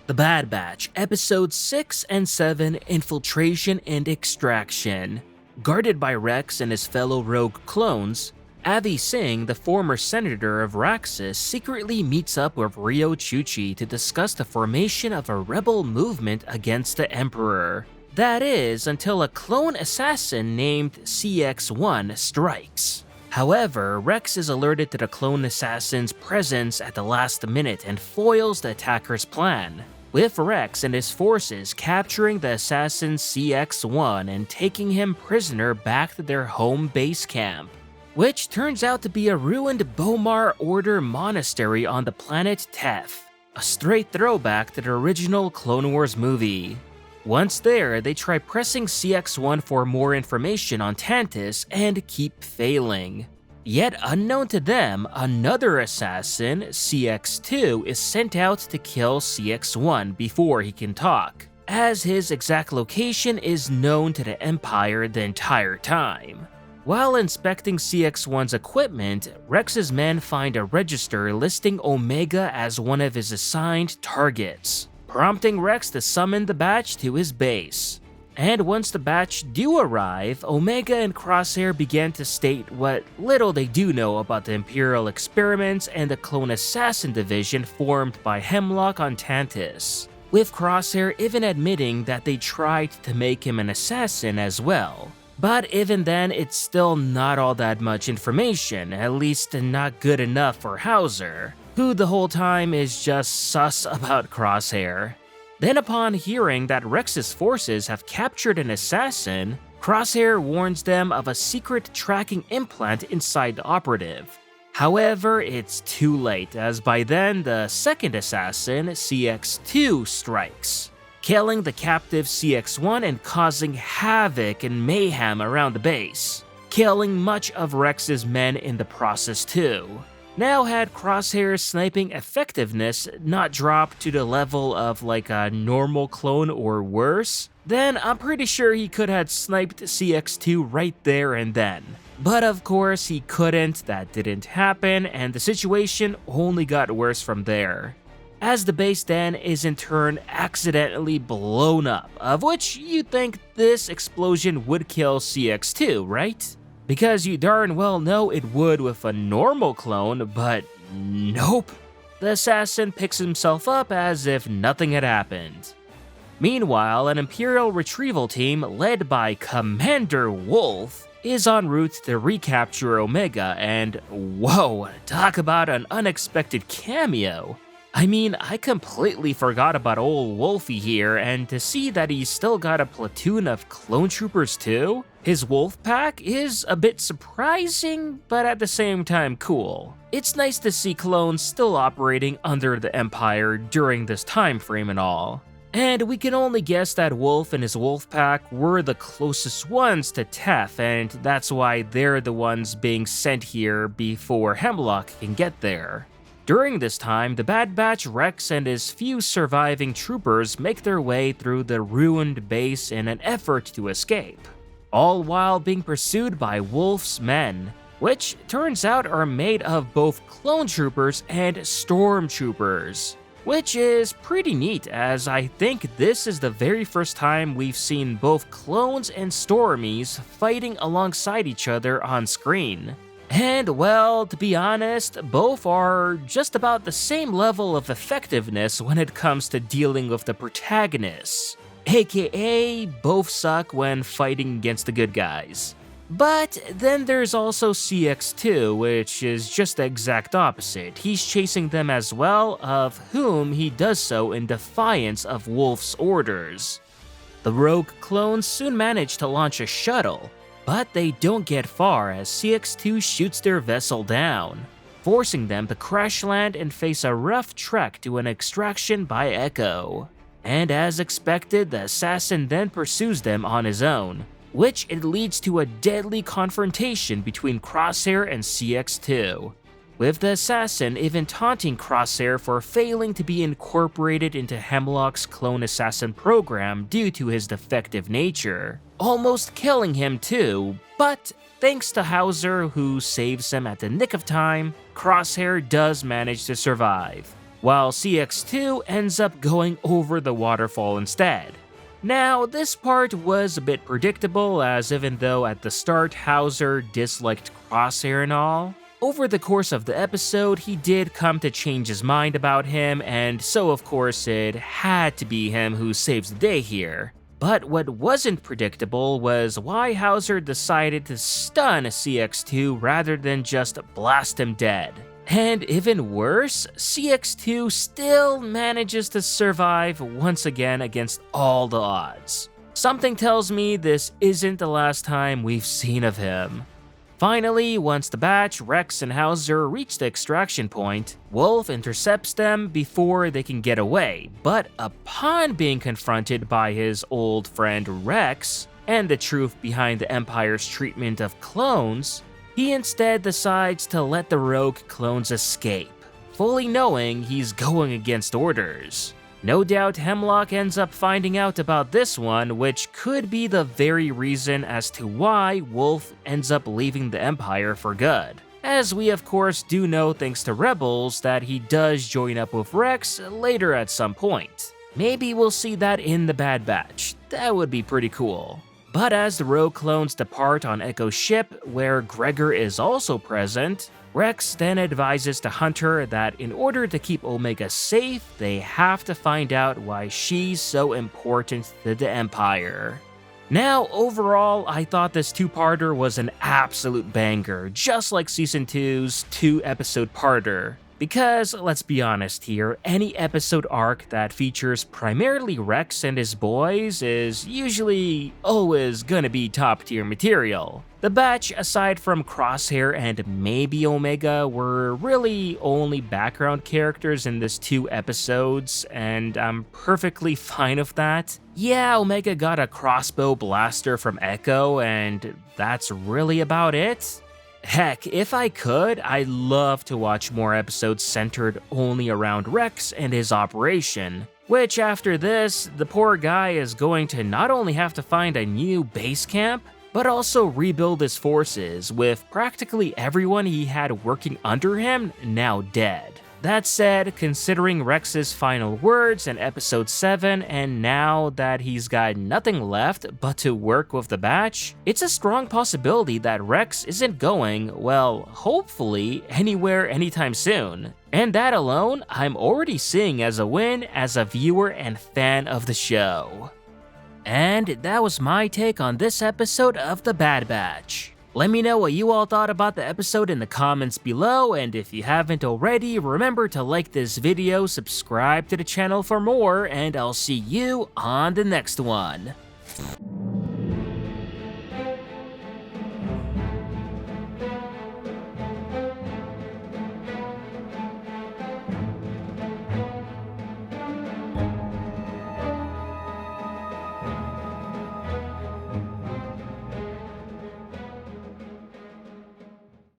The Bad Batch, Episodes 6 and 7, Infiltration and Extraction. Guarded by Rex and his fellow rogue clones, Avi Singh, the former senator of Raxus, secretly meets up with Rio Chuchi to discuss the formation of a rebel movement against the Emperor. That is, until a clone assassin named CX-1 strikes. However, Rex is alerted to the clone assassin's presence at the last minute and foils the attacker's plan, with Rex and his forces capturing the assassin CX-1 and taking him prisoner back to their home base camp, which turns out to be a ruined Bomar Order monastery on the planet Teth, a straight throwback to the original Clone Wars movie. Once there, they try pressing CX-1 for more information on Tantus and keep failing. Yet unknown to them, another assassin, CX-2, is sent out to kill CX-1 before he can talk, as his exact location is known to the Empire the entire time. While inspecting CX-1's equipment, Rex's men find a register listing Omega as one of his assigned targets, prompting Rex to summon the batch to his base. And once the batch do arrive, Omega and Crosshair begin to state what little they do know about the Imperial experiments and the Clone Assassin Division formed by Hemlock on Tantus, with Crosshair even admitting that they tried to make him an assassin as well. But even then, it's still not all that much information, at least not good enough for Hauser, who the whole time is just sus about Crosshair. Then upon hearing that Rex's forces have captured an assassin, Crosshair warns them of a secret tracking implant inside the operative. However, it's too late, as by then the second assassin, CX-2, strikes, killing the captive CX-1 and causing havoc and mayhem around the base, killing much of Rex's men in the process too. Now, had Crosshair's sniping effectiveness not dropped to the level of like a normal clone or worse, then I'm pretty sure he could have sniped CX-2 right there and then. But of course he couldn't, that didn't happen, and the situation only got worse from there, as the base then is in turn accidentally blown up, of which you'd think this explosion would kill CX-2, right? Because you darn well know it would with a normal clone, but nope. The assassin picks himself up as if nothing had happened. Meanwhile, an Imperial retrieval team led by Commander Wolffe is en route to recapture Omega, and whoa, talk about an unexpected cameo. I mean, I completely forgot about old Wolffe here, and to see that he's still got a platoon of clone troopers too, his wolf pack, is a bit surprising, but at the same time cool. It's nice to see clones still operating under the Empire during this time frame and all. And we can only guess that Wolffe and his wolf pack were the closest ones to Teth, and that's why they're the ones being sent here before Hemlock can get there. During this time, the Bad Batch, Rex, and his few surviving troopers make their way through the ruined base in an effort to escape, all while being pursued by Wolffe's men, which turns out are made of both clone troopers and stormtroopers, which is pretty neat, as I think this is the very first time we've seen both clones and stormies fighting alongside each other on screen. And well, to be honest, both are just about the same level of effectiveness when it comes to dealing with the protagonists, aka both suck when fighting against the good guys. But then there's also CX-2, which is just the exact opposite. He's chasing them as well, of whom he does so in defiance of Wolffe's orders. The rogue clones soon manage to launch a shuttle, but they don't get far as CX-2 shoots their vessel down, forcing them to crash land and face a rough trek to an extraction by Echo. And as expected, the assassin then pursues them on his own, which it leads to a deadly confrontation between Crosshair and CX-2, with the assassin even taunting Crosshair for failing to be incorporated into Hemlock's clone assassin program due to his defective nature, almost killing him too, but thanks to Hauser, who saves him at the nick of time, Crosshair does manage to survive. while CX2 ends up going over the waterfall instead. Now, this part was a bit predictable, as even though at the start Hauser disliked Crosshair and all, over the course of the episode he did come to change his mind about him, and so of course it had to be him who saves the day here. But what wasn't predictable was why Hauser decided to stun CX2 rather than just blast him dead. And even worse, CX2 still manages to survive once again against all the odds. Something tells me this isn't the last time we've seen of him. Finally, once the batch, Rex, and Hauser reach the extraction point, Wolffe intercepts them before they can get away, but upon being confronted by his old friend Rex and the truth behind the Empire's treatment of clones, he instead decides to let the rogue clones escape, fully knowing he's going against orders. No doubt Hemlock ends up finding out about this one, which could be the very reason as to why Wolffe ends up leaving the Empire for good. As we of course do know thanks to Rebels that he does join up with Rex later at some point. Maybe we'll see that in the Bad Batch, that would be pretty cool. But as the rogue clones depart on Echo's ship, where Gregor is also present, Rex then advises to Hunter that in order to keep Omega safe, they have to find out why she's so important to the Empire. Now, overall, I thought this two-parter was an absolute banger, just like Season 2's two-episode parter. Because, let's be honest here, any episode arc that features primarily Rex and his boys is usually always gonna be top-tier material. The batch, aside from Crosshair and maybe Omega, were really only background characters in this 2 episodes, and I'm perfectly fine with that. Yeah, Omega got a crossbow blaster from Echo, and that's really about it. Heck, if I could, I'd love to watch more episodes centered only around Rex and his operation, which after this, the poor guy is going to not only have to find a new base camp, but also rebuild his forces, with practically everyone he had working under him now dead. That said, considering Rex's final words in episode 7, and now that he's got nothing left but to work with the batch, it's a strong possibility that Rex isn't going, well, hopefully, anywhere anytime soon. And that alone, I'm already seeing as a win as a viewer and fan of the show. And that was my take on this episode of The Bad Batch. Let me know what you all thought about the episode in the comments below, and if you haven't already, remember to like this video, subscribe to the channel for more, and I'll see you on the next one.